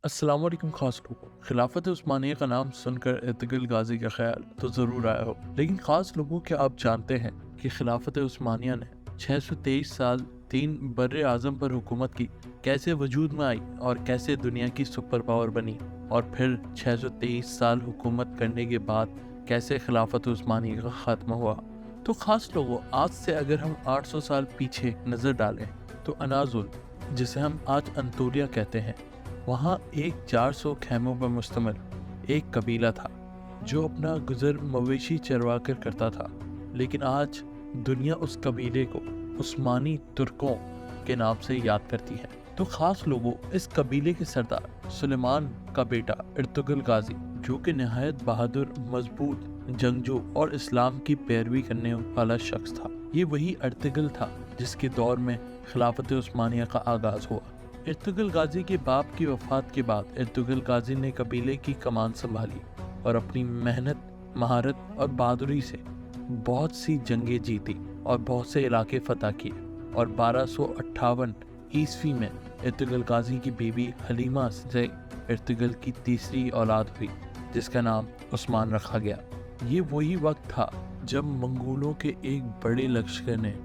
अस्सलाम वालेकुम खास लोगों। खिलाफत उस्मानिया का नाम सुनकर इर्तुगरुल गाजी का ख्याल तो ज़रूर आया हो, लेकिन खास लोगों क्या आप जानते हैं कि खिलाफत उस्मानिया ने 623 साल 3 बर्रे आज़म पर हुकूमत की, कैसे वजूद में आई और कैसे दुनिया की सुपर पावर बनी, और फिर 623 साल हुकूमत करने के बाद कैसे खिलाफत उस्मानिया का ख़त्म हुआ। तो खास लोगों, आज से अगर हम 800 साल पीछे नज़र डालें तो अनाजुल, जिसे हम आज अंतोलिया कहते हैं, वहाँ एक 400 खैमों पर मुश्तमिल एक कबीला था जो अपना गुजर मवेशी चरवा कर करता था। लेकिन आज दुनिया उस कबीले को उस्मानी तुर्कों के नाम से याद करती है। तो खास लोगों, इस कबीले के सरदार सुलेमान का बेटा इर्तुगरुल गाजी, जो कि नहायत बहादुर, मजबूत जंगजू और इस्लाम की पैरवी करने वाला शख्स था। ये वही इर्तुगरुल था जिसके दौर में खिलाफत उस्मानिया का आगाज हुआ। इर्तुगरुल गाजी के बाप की वफात के बाद इर्तुगरुल गाजी ने कबीले की कमान संभाली और अपनी मेहनत, महारत और बहादुरी से बहुत सी जंगें जीती और बहुत से इलाके फतह किए। और 1258 ईस्वी में इर्तुगरुल गाजी की बीवी हलीमा से इर्तुगरुल की तीसरी औलाद हुई, जिसका नाम उस्मान रखा गया। ये वही वक्त था जब मंगोलों के एक बड़े लश्कर ने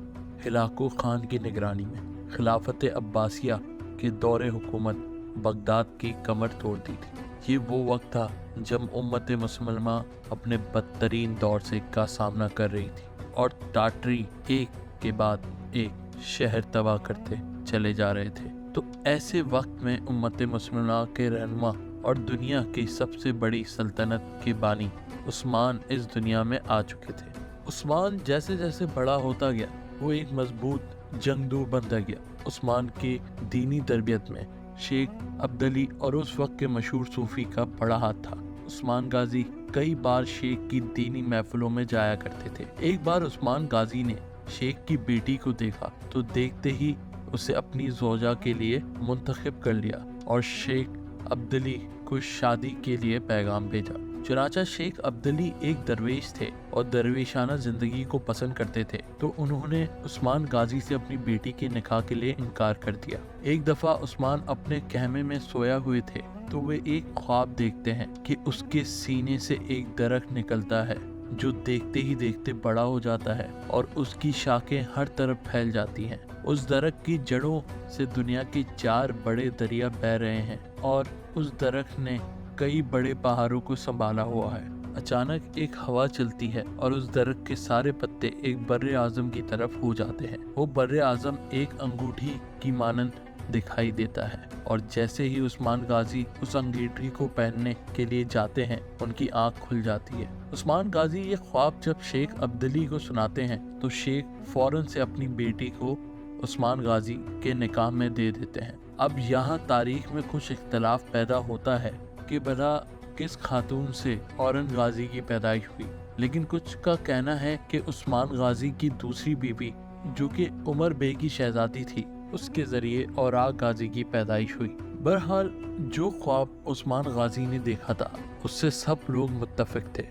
हिलाको खान की निगरानी में खिलाफत अब्बासिया के दौरे हुकूमत बगदाद की कमर तोड़ दी थी। ये वो वक्त था जब उम्मत मुसलमा अपने बदतरीन दौर से का सामना कर रही थी और टाटरी एक के बाद एक शहर तबाह करते चले जा रहे थे। तो ऐसे वक्त में उम्मत मुसलमा के रहनुमा और दुनिया की सबसे बड़ी सल्तनत के बानी उस्मान इस दुनिया में आ चुके थे। उस्मान जैसे जैसे बड़ा होता गया, वो एक मजबूत जंगजू बनता गया। उस्मान की दीनी तरबियत में शेख अब्दली और उस वक्त के मशहूर सूफी का बड़ा हाथ था। उस्मान गाजी कई बार शेख की दीनी महफिलों में जाया करते थे। एक बार उस्मान गाजी ने शेख की बेटी को देखा तो देखते ही उसे अपनी ज़ौजा के लिए मुंतखब कर लिया और शेख अब्दली को शादी के लिए पैगाम भेजा। चुनाचा शेख अब्दली एक दरवेश थे और दरवेशाना जिंदगी को पसंद करते थे, तो उन्होंने उस्मान गाजी से अपनी बेटी के निकाह के लिए इनकार कर दिया। एक दफा उस्मान अपने कहमे में सोया हुए थे तो वे एक ख्वाब देखते हैं कि उसके सीने से एक दरख्त निकलता है जो देखते ही देखते बड़ा हो जाता है और उसकी शाखें हर तरफ फैल जाती हैं। उस दरख्त की जड़ों से दुनिया के 4 बड़े दरिया बह रहे हैं और उस दरख्त ने कई बड़े पहाड़ों को संभाला हुआ है। अचानक एक हवा चलती है और उस दरख्त के सारे पत्ते एक बर्रे आजम की तरफ हो जाते हैं। वो बर्रे आजम एक अंगूठी की मानंद दिखाई देता है और जैसे ही उस्मान गाजी उस अंगूठी को पहनने के लिए जाते हैं, उनकी आंख खुल जाती है। उस्मान गाजी ये ख्वाब जब शेख अब्दली को सुनाते हैं तो शेख फौरन से अपनी बेटी को उस्मान गाजी के निकाह में दे देते हैं। अब यहाँ तारीख में कुछ इख्तलाफ पैदा होता है कि भला किस खातून से औरंग गाजी की पैदाइश हुई, लेकिन कुछ का कहना है कि उस्मान गाजी की दूसरी बीवी, जो कि उमर बे की शहजादी थी, उसके जरिए औराग गाजी की पैदाइश हुई। बहरहाल जो ख्वाब उस्मान गाजी ने देखा था उससे सब लोग मुत्तफिक थे।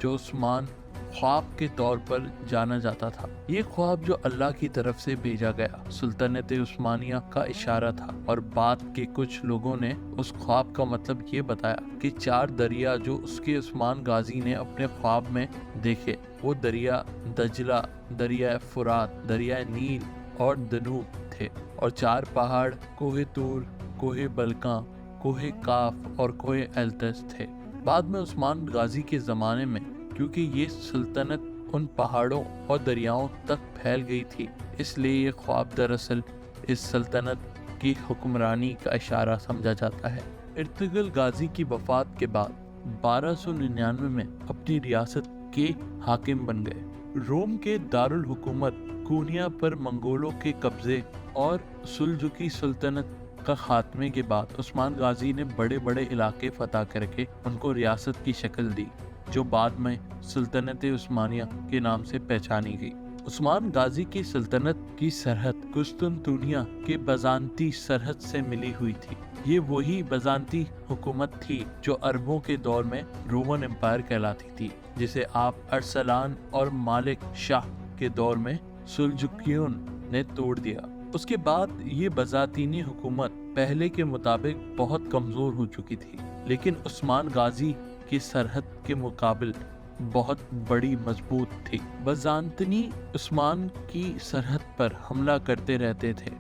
जो उस्मान ख्वाब के तौर पर जाना जाता था, ये ख्वाब जो अल्लाह की तरफ से भेजा गया सुल्तानत उस्मानिया का इशारा था। और बाद के कुछ लोगों ने उस ख्वाब का मतलब ये बताया कि 4 दरिया जो उसके उस्मान गाजी ने अपने ख्वाब में देखे, वो दरिया दजला, दरिया फुरात, दरिया नील और दनूब थे। और 4 पहाड़ कोहे तूर, कोहे बलका, कोहे काफ और कोहे एल्तस थे। बाद में उस्मान गाजी के ज़माने में क्योंकि ये सल्तनत उन पहाड़ों और दरियाओं तक फैल गई थी, इसलिए ये ख्वाब दरअसल इस सल्तनत की हुक्मरानी का इशारा समझा जाता है। इर्तुगरुल गाजी की वफात के बाद 1299 में अपनी रियासत के हाकिम बन गए। रोम के दारुल हुकूमत कोनिया पर मंगोलों के कब्जे और सुल्जुकी सुल्तानत का खात्मे के बाद उस्मान गाजी ने बड़े बड़े इलाके फतह करके उनको रियासत की शक्ल दी, जो बाद में सुल्तानत उस्मानिया के नाम से पहचानी गई। उस्मान गाजी की सल्तनत की सरहद कुस्तुनतुनिया के बजांती सरहद से मिली हुई थी। ये वही बजांती हुकूमत थी जो अरबों के दौर में रोमन एम्पायर कहलाती थी, जिसे आप अरसलान और मालिक शाह के दौर में सुल्जुकियों ने तोड़ दिया। اس کے بعد یہ بزاطینی حکومت پہلے کے مطابق بہت کمزور ہو چکی تھی، لیکن عثمان غازی کی سرحد کے مقابل بہت بڑی مضبوط تھی۔ بزانطینی عثمان کی سرحد پر حملہ کرتے رہتے تھے،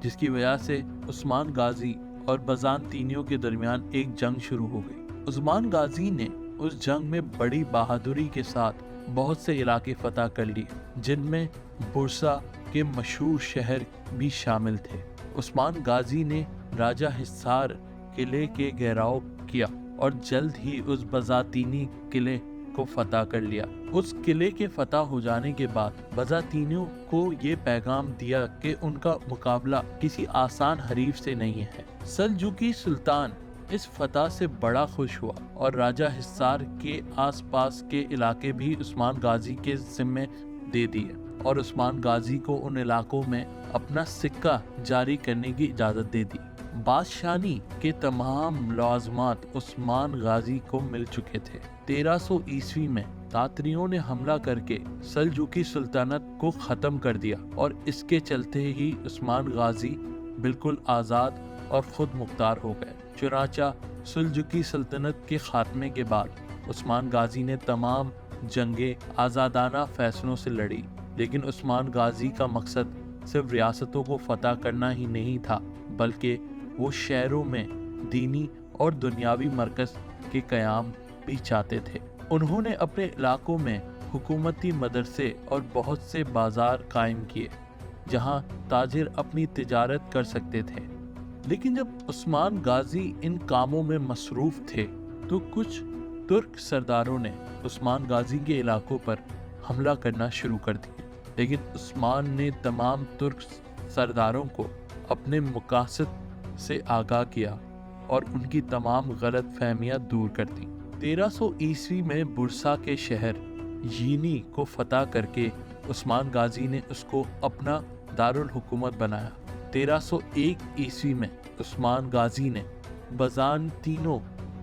جس کی وجہ سے عثمان غازی اور بزانطینیوں کے درمیان ایک جنگ شروع ہو گئی۔ عثمان غازی نے اس جنگ میں بڑی بہادری کے ساتھ بہت سے علاقے فتح کر لیے، جن میں برسا کے مشہور شہر بھی شامل تھے۔ عثمان غازی نے راجہ حصار قلعے کے گھیراؤ کیا اور جلد ہی اس بزاطینی قلعے کو فتح کر لیا۔ اس قلعے کے فتح ہو جانے کے بعد بزاطینیوں کو یہ پیغام دیا کہ ان کا مقابلہ کسی آسان حریف سے نہیں ہے۔ سلجوقی سلطان اس فتح سے بڑا خوش ہوا اور راجہ حصار کے آس پاس کے علاقے بھی عثمان غازی کے ذمے دے دیے اور عثمان غازی کو ان علاقوں میں اپنا سکہ جاری کرنے کی اجازت دے دی۔ بادشاہی کے تمام لوازمات عثمان غازی کو مل چکے تھے۔ 1300 عیسوی میں تاتاریوں نے حملہ کر کے سلجوقی سلطنت کو ختم کر دیا اور اس کے چلتے ہی عثمان غازی بالکل آزاد اور خود مختار ہو گئے۔ چنانچہ سلجوقی سلطنت کے خاتمے کے بعد عثمان غازی نے تمام جنگیں آزادانہ فیصلوں سے لڑی، لیکن عثمان غازی کا مقصد صرف ریاستوں کو فتح کرنا ہی نہیں تھا، بلکہ وہ شہروں میں دینی اور دنیاوی مرکز کے قیام بھی چاہتے تھے۔ انہوں نے اپنے علاقوں میں حکومتی مدرسے اور بہت سے بازار قائم کیے جہاں تاجر اپنی تجارت کر سکتے تھے۔ لیکن جب عثمان غازی ان کاموں میں مصروف تھے تو کچھ ترک سرداروں نے عثمان غازی کے علاقوں پر حملہ کرنا شروع کر دیا، لیکن عثمان نے تمام ترک سرداروں کو اپنے مقاصد سے آگاہ کیا اور ان کی تمام غلط فہمیاں دور کر دیں۔ 1300 عیسوی میں برسا کے شہر یینی کو فتح کر کے عثمان غازی نے اس کو اپنا دارالحکومت بنایا۔ 1301 عیسوی میں عثمان غازی نے بزانطینوں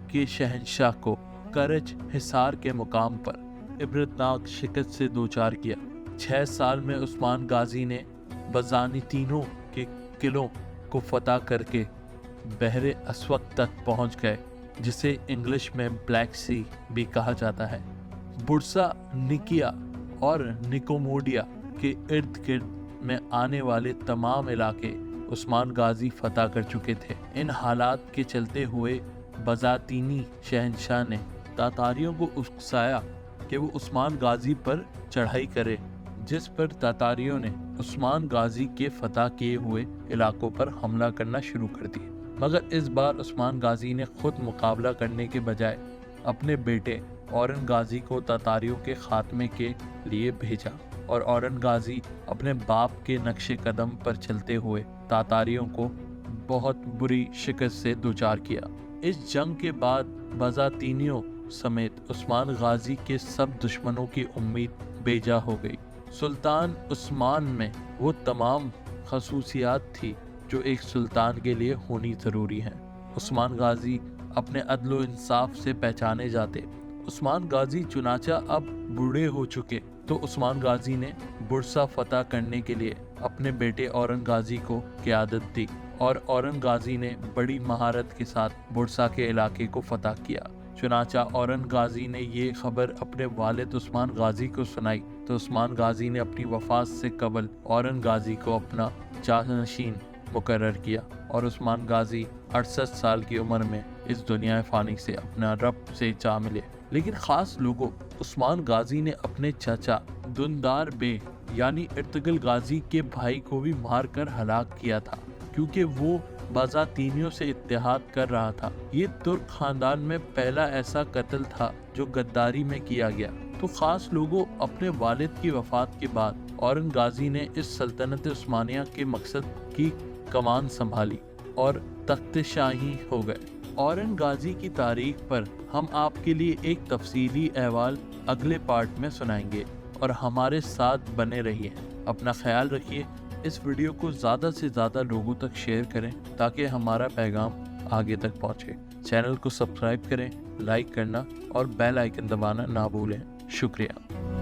کے شہنشاہ کو کرچ حصار کے مقام پر عبرتناک شکست سے دوچار کیا۔ 6 سال میں عثمان غازی نے بزانطینوں کے قلعوں کو فتح کر کے بحر اسود تک پہنچ گئے، جسے انگلش میں بلیک سی بھی کہا جاتا ہے۔ برسا، نکیا اور نکوموڈیا کے ارد گرد میں آنے والے تمام علاقے عثمان غازی فتح کر چکے تھے۔ ان حالات کے چلتے ہوئے بزاطینی شہنشاہ نے تاتاریوں کو اکسایا کہ وہ عثمان غازی پر چڑھائی کرے، جس پر تاتاریوں نے عثمان غازی کے فتح کیے ہوئے علاقوں پر حملہ کرنا شروع کر دیا۔ مگر اس بار عثمان غازی نے خود مقابلہ کرنے کے بجائے اپنے بیٹے اورنگ غازی کو تاتاریوں کے خاتمے کے لیے بھیجا اور اورنگ غازی اپنے باپ کے نقش قدم پر چلتے ہوئے تاتاریوں کو بہت بری شکست سے دوچار کیا۔ اس جنگ کے بعد بزاطینیوں سمیت عثمان غازی کے سب دشمنوں کی امید بیجا ہو گئی۔ سلطان عثمان میں وہ تمام خصوصیات تھی جو ایک سلطان کے لیے ہونی ضروری ہیں۔ عثمان غازی اپنے عدل و انصاف سے پہچانے جاتے۔ عثمان غازی چنانچہ اب بوڑھے ہو چکے تو عثمان غازی نے برسا فتح کرنے کے لیے اپنے بیٹے اورنگ غازی کو قیادت دی اور اورنگ غازی نے بڑی مہارت کے ساتھ برسا کے علاقے کو فتح کیا۔ چنانچہ اورنگ غازی نے یہ خبر اپنے والد عثمان غازی کو سنائی تو عثمان غازی نے اپنی وفات سے قبل اورنگ غازی کو اپنا جانشین مقرر کیا اور عثمان غازی 68 سال کی عمر میں اس دنیا فانی سے اپنا رب سے جا ملے۔ لیکن خاص لوگوں، عثمان غازی نے اپنے چچا دندار بے یعنی ارطغرل غازی کے بھائی کو بھی مار کر ہلاک کیا تھا، کیونکہ وہ بازاطینیوں سے اتحاد کر رہا تھا۔ یہ ترک خاندان میں پہلا ایسا قتل تھا جو غداری میں کیا گیا۔ تو خاص لوگوں، اپنے والد کی وفات کے بعد اورنگ غازی نے اس سلطنت عثمانیہ کے مقصد کی کمان سنبھالی اور تخت شاہی ہو گئے۔ اورنگ غازی کی تاریخ پر ہم آپ کے لیے ایک تفصیلی احوال اگلے پارٹ میں سنائیں گے اور ہمارے ساتھ بنے رہیے۔ اپنا خیال رکھیے۔ اس ویڈیو کو زیادہ سے زیادہ لوگوں تک شیئر کریں تاکہ ہمارا پیغام آگے تک پہنچے۔ چینل کو سبسکرائب کریں، لائک کرنا اور بیل آئیکن دبانا نہ بھولیں۔ شکریہ۔